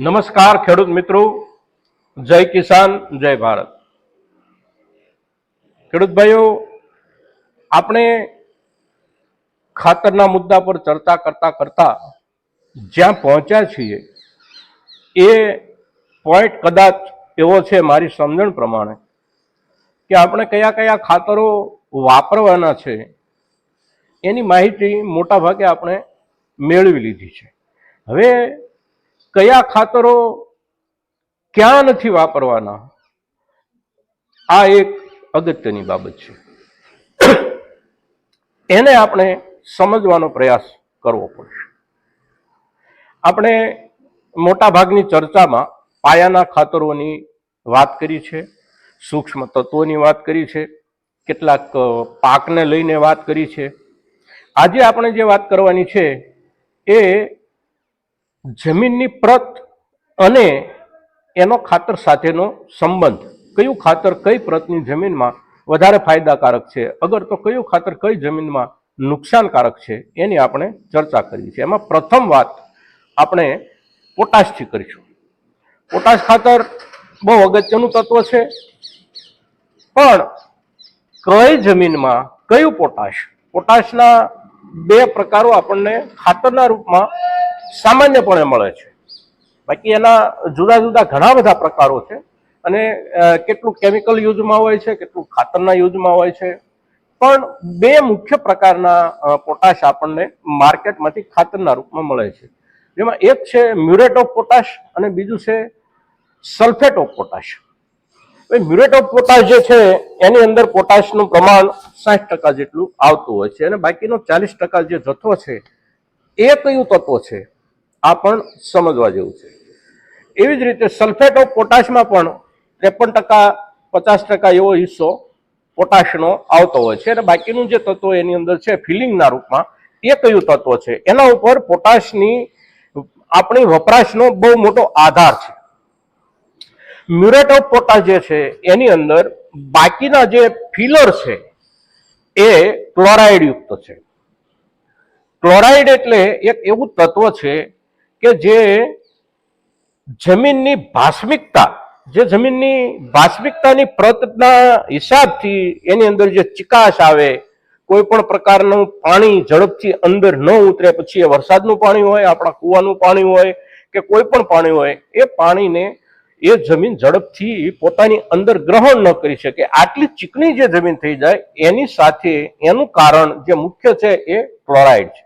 નમસ્કાર ખેડૂત મિત્રો, જય કિસાન જય ભારત। ખેડૂત ભાઈઓ, આપણે ખાતરના મુદ્દા પર ચર્ચા કરતા કરતા જ્યાં પહોંચ્યા છીએ એ પોઈન્ટ કદાચ એવો છે મારી સમજણ પ્રમાણે કે આપણે કયા કયા ખાતરો વાપરવાના છે એની માહિતી મોટા ભાગે આપણે મેળવી લીધી છે। હવે કયા ખાતરો ક્યાં નથી વાપરવાના આ એક અગત્યની બાબત છે, એને આપણે સમજવાનો પ્રયાસ કરવો પડશે। આપણે મોટા ભાગની ચર્ચામાં પાયાના ખાતરોની વાત કરી છે, સૂક્ષ્મ તત્વોની વાત કરી છે, કેટલાક પાકને લઈને વાત કરી છે। આજે આપણે જે વાત કરવાની છે એ જમીનની પ્રત અને એનો ખાતર સાથેનો સંબંધ, કયું ખાતર કઈ પ્રતની જમીનમાં વધારે ફાયદાકારક છે, અગર તો કયું ખાતર કઈ જમીનમાં નુકસાનકારક છે એની આપણે ચર્ચા કરી છે। એમાં પ્રથમ વાત આપણે પોટાશથી કરીશું। પોટાશ ખાતર બહુ અગત્યનું તત્વ છે, પણ કઈ જમીનમાં કયું પોટાશના બે પ્રકારો આપણને ખાતરના રૂપમાં સામાન્યપણે મળે છે, બાકી એના જુદા જુદા ઘણા બધા પ્રકારો છે અને કેટલું કેમિકલ યુઝમાં હોય છે, કેટલું ખાતરના યુઝમાં હોય છે, પણ બે મુખ્ય પ્રકારના પોટાશ આપણને માર્કેટમાંથી ખાતરના રૂપમાં મળે છે, જેમાં એક છે મ્યુરેટ ઓફ પોટાશ અને બીજું છે sulphate of potash. Muriate of potash જે છે એની અંદર પોટાશનું પ્રમાણ 60% જેટલું આવતું હોય છે અને બાકીનો 40% જે જથ્થો છે એ કયું તત્વ છે આ પણ સમજવા જેવું છે। એવી જ રીતે સલ્ફેટ ઓફ પોટાશમાં પણ 53% 50% એવો હિસ્સો પોટાશનો આવતો હોય છે અને બાકીનું જે તત્વ એની અંદર છે ફિલિંગના રૂપમાં એ કયું તત્વ છે એના ઉપર પોટાશની આપણી વપરાશનો બહુ મોટો આધાર છે। મ્યુરેટ ઓફ પોટાશ જે છે એની અંદર બાકીના જે ફિલર છે એ ક્લોરાઇડ યુક્ત છે। ક્લોરાઇડ એટલે એક એવું તત્વ છે કે જે જમીનની ભાસ્મિકતાની પ્રતના હિસાબથી એની અંદર જે ચિકાશ આવે, કોઈ પણ પ્રકારનું પાણી ઝડપથી અંદર ન ઉતરે, પછી એ વરસાદનું પાણી હોય, આપણા કૂવાનું પાણી હોય કે કોઈ પણ પાણી હોય, એ પાણીને એ જમીન ઝડપથી પોતાની અંદર ગ્રહણ ન કરી શકે, આટલી ચીકણી જે જમીન થઈ જાય એની સાથે એનું કારણ જે મુખ્ય છે એ ક્લોરાઇડ છે।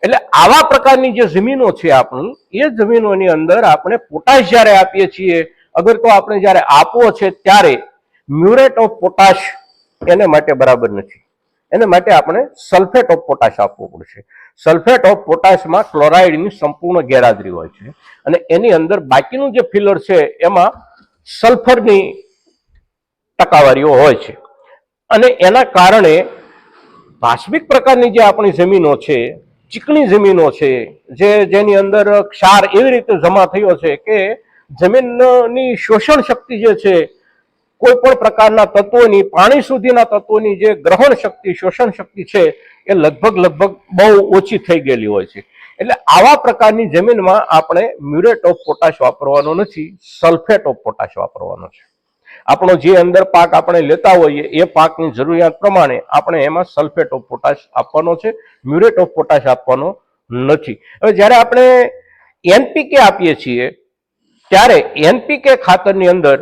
એટલે આવા પ્રકારની જે જમીનો છે આપણી, એ જમીનોની અંદર આપણે પોટાશ જ્યારે આપીએ છીએ, અગર તો આપણે જ્યારે આપવો છે ત્યારે મ્યુરેટ ઓફ પોટાશ એને માટે બરાબર નથી, એને માટે આપણે સલ્ફેટ ઓફ પોટાશ આપવો પડશે। સલ્ફેટ ઓફ પોટાશમાં ક્લોરાઇડની સંપૂર્ણ ગેરહાજરી હોય છે અને એની અંદર બાકીનું જે ફિલર છે એમાં સલ્ફરની ટકાવારીઓ હોય છે અને એના કારણે ભાસ્મિક પ્રકારની જે આપણી જમીનો છે, ચીકણી જમીનો છે, જેની અંદર ક્ષાર એવી રીતે જમા થયો છે કે જમીનની શોષણ શક્તિ જે છે, કોઈ પણ પ્રકારના તત્વોની, પાણી સુધીના તત્વોની જે ગ્રહણ શક્તિ, શોષણ શક્તિ છે એ લગભગ બહુ ઓછી થઈ ગયેલી હોય છે। એટલે આવા પ્રકારની જમીનમાં આપણે મ્યુરેટ ઓફ પોટાશ વાપરવાનો નથી, સલ્ફેટ ઓફ પોટાશ વાપરવાનો છે। આપણો જે અંદર પાક આપણે લેતા હોઈએ એ પાકની જરૂરિયાત પ્રમાણે આપણે એમાં સલ્ફેટ ઓફ પોટાશ આપવાનો છે, મ્યુરેટ ઓફ પોટાશ આપવાનો નથી। હવે જ્યારે આપણે એનપીકે આપીએ છીએ ત્યારે એનપીકે ખાતરની અંદર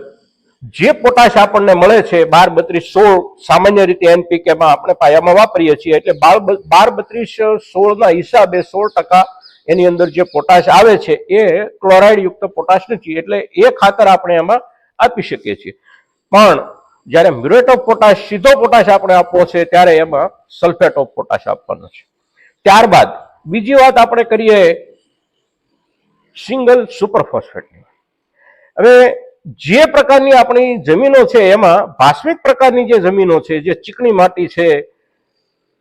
જે પોટાશ આપણને મળે છે 12-32-16, સામાન્ય રીતે એનપીકેમાં આપણે પાયામાં વાપરીએ છીએ, એટલે 12-32-16ના હિસાબે 16% એની અંદર જે પોટાશ આવે છે એ ક્લોરાઇડ યુક્ત પોટાશ નથી, એટલે એ ખાતર આપણે એમાં આપી શકીએ છીએ। પણ જ્યારે મ્યુરેટ ઓફ પોટાશ, સીધો પોટાશ આપણે આપવો છે ત્યારે એમાં સલ્ફેટ ઓફ પોટાશ આપવાનો છે। ત્યારબાદ બીજી વાત આપણે કરીએ સિંગલ સુપર ફોસ્ફેટની। હવે જે પ્રકારની આપણી જમીનો છે એમાં ભાસ્મિક પ્રકારની જે જમીનો છે, જે ચીકણી માટી છે,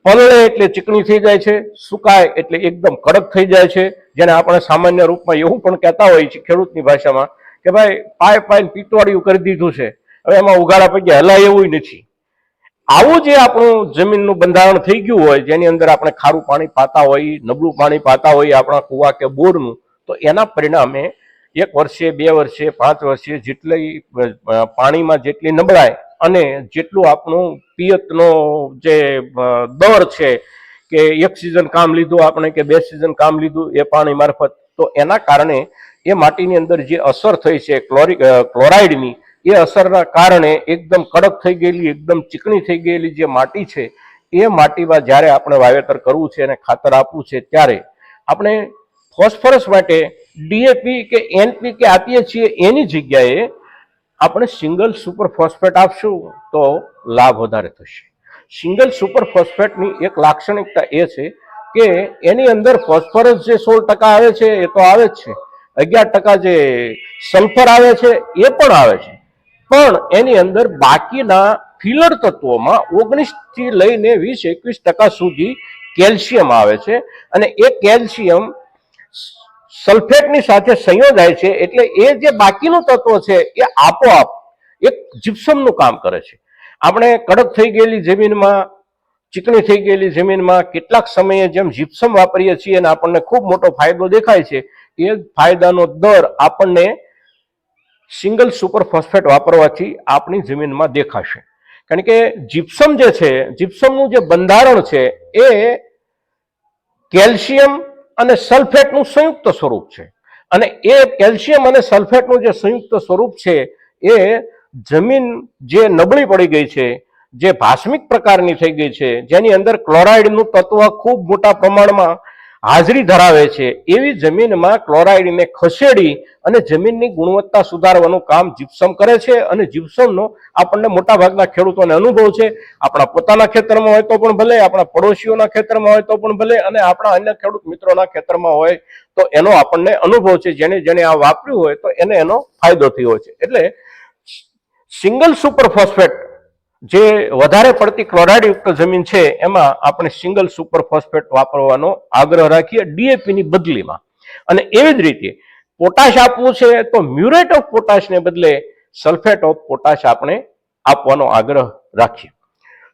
પલળે એટલે ચીકણી થઈ જાય છે, સુકાય એટલે એકદમ કડક થઈ જાય છે, જેને આપણે સામાન્ય રૂપમાં એવું પણ કહેતા હોઈએ છીએ ખેડૂતની ભાષામાં કે ભાઈ પાઈને પીતવાડિયું કરી દીધું છે, હવે એમાં ઉગાડા પૈકી હલાય એવું નથી। આવું જે આપણું જમીનનું બંધારણ થઈ ગયું હોય, જેની અંદર આપણે ખારું પાણી પાતા હોય, નબળું પાણી પાતા હોય આપણા કુવા કે બોરનું, તો એના પરિણામે 1 વર્ષે 2 વર્ષે 5 વર્ષે જેટલી પાણીમાં જેટલી નબળાઈ અને જેટલું આપણું પિયતનો જે દર છે કે 1 સિઝન કામ લીધું આપણે કે 2 સિઝન કામ લીધું એ પાણી મારફત, તો એના કારણે એ માટીની અંદર જે અસર થઈ છે ક્લોરાઇડની, એ અસરના કારણે એકદમ કડક થઈ ગયેલી, એકદમ ચીકણી થઈ ગયેલી જે માટી છે, એ માટીમાં જ્યારે આપણે વાવેતર કરવું છે અને ખાતર આપવું છે ત્યારે આપણે ફોસ્ફરસ માટે ડીએપી કે એનપીકે આપીએ છીએ એની જગ્યાએ આપણે સિંગલ સુપર ફોસ્ફેટ આપશું તો લાભ વધારે થશે. સિંગલ સુપર ફોસ્ફેટની એક લાક્ષણિકતા એ છે કે એની અંદર ફોસ્ફરસ જે 16% આવે છે એ તો આવે જ છે, 11% જે સલ્ફર આવે છે એ પણ આવે છે, પણ એની અંદર બાકીના ફિલર તત્વોમાં 19 થી લઈને 20-21% સુધી કેલ્શિયમ આવે છે, અને એ કેલ્શિયમ સલ્ફેટની સાથે સંયોજાય છે એટલે એ જે બાકીનું તત્વ છે એ આપોઆપ એક જીપ્સમનું કામ કરે છે. આપણે કડક થઈ ગયેલી જમીનમાં, ચીકણી થઈ ગયેલી જમીનમાં કેટલાક સમયે જેમ જીપ્સમ વાપરીએ છીએ અને આપણને ખૂબ મોટો ફાયદો દેખાય છે, એ ફાયદાનો દર આપણને સિંગલ સુપર ફોસ્ફેટ વાપરવાથી આપણી જમીનમાં દેખાશે. કારણ કે જીપ્સમ જે છે, જીપ્સમનું જે બંધારણ છે એ કેલ્શિયમ અને સલ્ફેટનું સંયુક્ત સ્વરૂપ છે, અને એ કેલ્શિયમ અને સલ્ફેટનું જે સંયુક્ત સ્વરૂપ છે એ જમીન જે નબળી પડી ગઈ છે, જે ભાસ્મિક પ્રકારની થઈ ગઈ છે, જેની અંદર ક્લોરાઇડનું તત્વ ખૂબ મોટા પ્રમાણમાં હાજરી ધરાવે છે, એવી જમીનમાં ક્લોરાઇડને ખસેડી અને જમીનની ગુણવત્તા સુધારવાનું કામ જીપ્સમ કરે છે. અને જીપ્સમનો આપણને મોટાભાગના ખેડૂતોને અનુભવ છે. આપણા પોતાના ખેતરમાં હોય તો પણ ભલે, આપણા પડોશીઓના ખેતરમાં હોય તો પણ ભલે, અને આપણા અન્ય ખેડૂત મિત્રોના ખેતરમાં હોય તો એનો આપણને અનુભવ છે. જેને જેને આ વાપર્યું હોય તો એને એનો ફાયદો થયો છે. એટલે સિંગલ સુપર ફોસ્ફેટ જે વધારે પડતી ક્લોરાઇડયુક્ત જમીન છે એમાં આપણે સિંગલ સુપર ફોસ્ફેટ વાપરવાનો આગ્રહ રાખીએ ડીએપીની બદલીમાં. અને એવી જ રીતે પોટાશ આપવું છે તો મ્યુરેટ ઓફ પોટાશને બદલે સલ્ફેટ ઓફ પોટાશ આપણે આપવાનો આગ્રહ રાખીએ.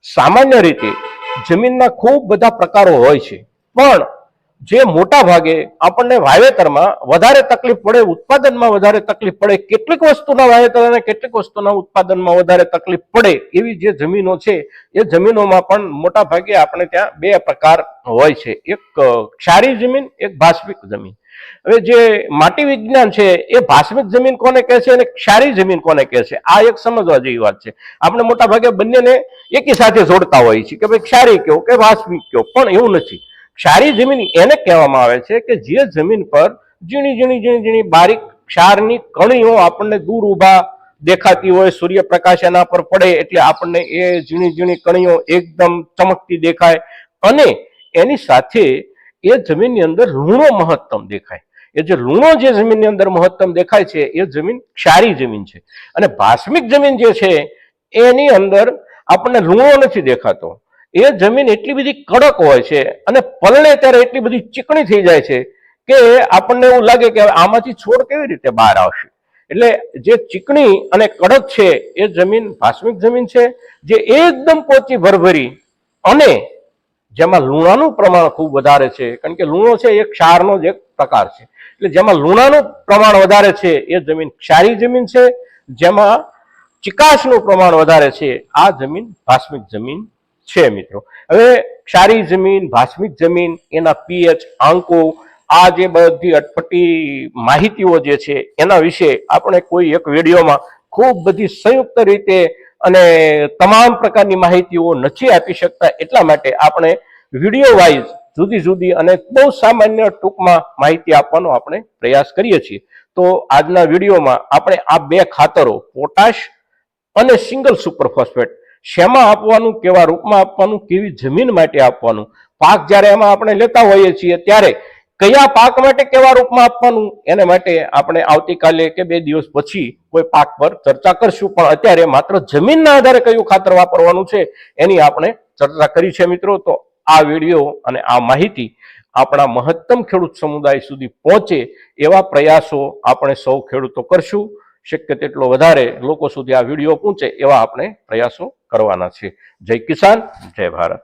સામાન્ય રીતે જમીનના ખૂબ બધા પ્રકારો હોય છે, પણ જે મોટા ભાગે આપણને વાવેતરમાં વધારે તકલીફ પડે, ઉત્પાદનમાં વધારે તકલીફ પડે, કેટલીક વસ્તુના વાવેતર અને કેટલીક વસ્તુના ઉત્પાદનમાં વધારે તકલીફ પડે એવી જે જમીનો છે એ જમીનોમાં પણ મોટા ભાગે આપણે ત્યાં 2 પ્રકાર હોય છે, એક ક્ષારી જમીન, એક ભાસ્મિક જમીન. હવે જે માટી વિજ્ઞાન છે એ ભાસ્મિક જમીન કોને કહે છે અને ક્ષારી જમીન કોને કહે છે, આ એક સમજવા જેવી વાત છે. આપણે મોટા ભાગે બંનેને એકી સાથે જોડતા હોઈએ છીએ કે ભાઈ ક્ષારી કયો કે ભાસ્મિક કયો, પણ એવું નથી. ક્ષારી જમીન એને કહેવામાં આવે છે કે જે જમીન પર ઝીણી ઝીણી બારીક ક્ષારની કણીઓ આપણને દૂર ઊભા દેખાતી હોય, સૂર્યપ્રકાશ એના પર પડે એટલે આપણને એ ઝીણી ઝીણી કણીઓ એકદમ ચમકતી દેખાય, અને એની સાથે એ જમીનની અંદર લૂણો મહત્તમ દેખાય. એ જે લૂણો જે જમીનની અંદર મહત્તમ દેખાય છે એ જમીન ક્ષારી જમીન છે. અને ભાસ્મિક જમીન જે છે એની અંદર આપણને લૂણો નથી દેખાતો. એ જમીન એટલી બધી કડક હોય છે અને પલળે ત્યારે એટલી બધી ચીકણી થઈ જાય છે કે આપણને એવું લાગે કે આમાંથી છોડ કેવી રીતે બહાર આવશે. એટલે જે ચીકણી અને કડક છે એ જમીન ભાસ્મિક જમીન છે, જે એકદમ પોચી ભરભરી અને જેમાં લૂણાનું પ્રમાણ ખૂબ વધારે છે. કારણ કે લૂણો છે એ ક્ષારનો જ એક પ્રકાર છે, એટલે જેમાં લૂણાનું પ્રમાણ વધારે છે એ જમીન ક્ષારી જમીન છે, જેમાં ચિકાસનું પ્રમાણ વધારે છે આ જમીન ભાસ્મિક જમીન છે. મિત્રો, હવે ક્ષારી જમીન, ભાસ્મિક જમીન, એના પીએચ આંકો, આ જે બધી અટપટી માહિતીઓ જે છે એના વિશે આપણે કોઈ એક વિડીયોમાં ખૂબ બધી સંયુક્ત રીતે અને તમામ પ્રકારની માહિતીઓ નથી આપી શકતા, એટલા માટે આપણે વિડીયો વાઇઝ જુદી જુદી અને બહુ સામાન્ય ટૂંકમાં માહિતી આપવાનો આપણે પ્રયાસ કરીએ છીએ. તો આજના વિડીયોમાં આપણે આ 2 ખાતરો પોટાશ અને સિંગલ સુપર ફોસ્ફેટ શેમાં આપવાનું, કેવા રૂપમાં આપવાનું, કેવી જમીન માટે આપવાનું, પાક જ્યારે એમાં આપણે લેતા હોઈએ છીએ ત્યારે કયા પાક માટે કેવા રૂપમાં આપવાનું, એને માટે આપણે આવતીકાલે કે 2 દિવસ પછી કોઈ પાક પર ચર્ચા કરશું. પણ અત્યારે માત્ર જમીનના આધારે કયું ખાતર વાપરવાનું છે એની આપણે ચર્ચા કરી છે. મિત્રો, તો આ વિડીયો અને આ માહિતી આપણા મહત્તમ ખેડૂત સમુદાય સુધી પહોંચે એવા પ્રયાસો આપણે સૌ ખેડૂતો કરશું. શક્ય તેટલો વધારે લોકો સુધી આ વિડીયો પહોંચે એવા આપણે પ્રયાસો કરવાના છે. જય કિસાન, જય ભારત.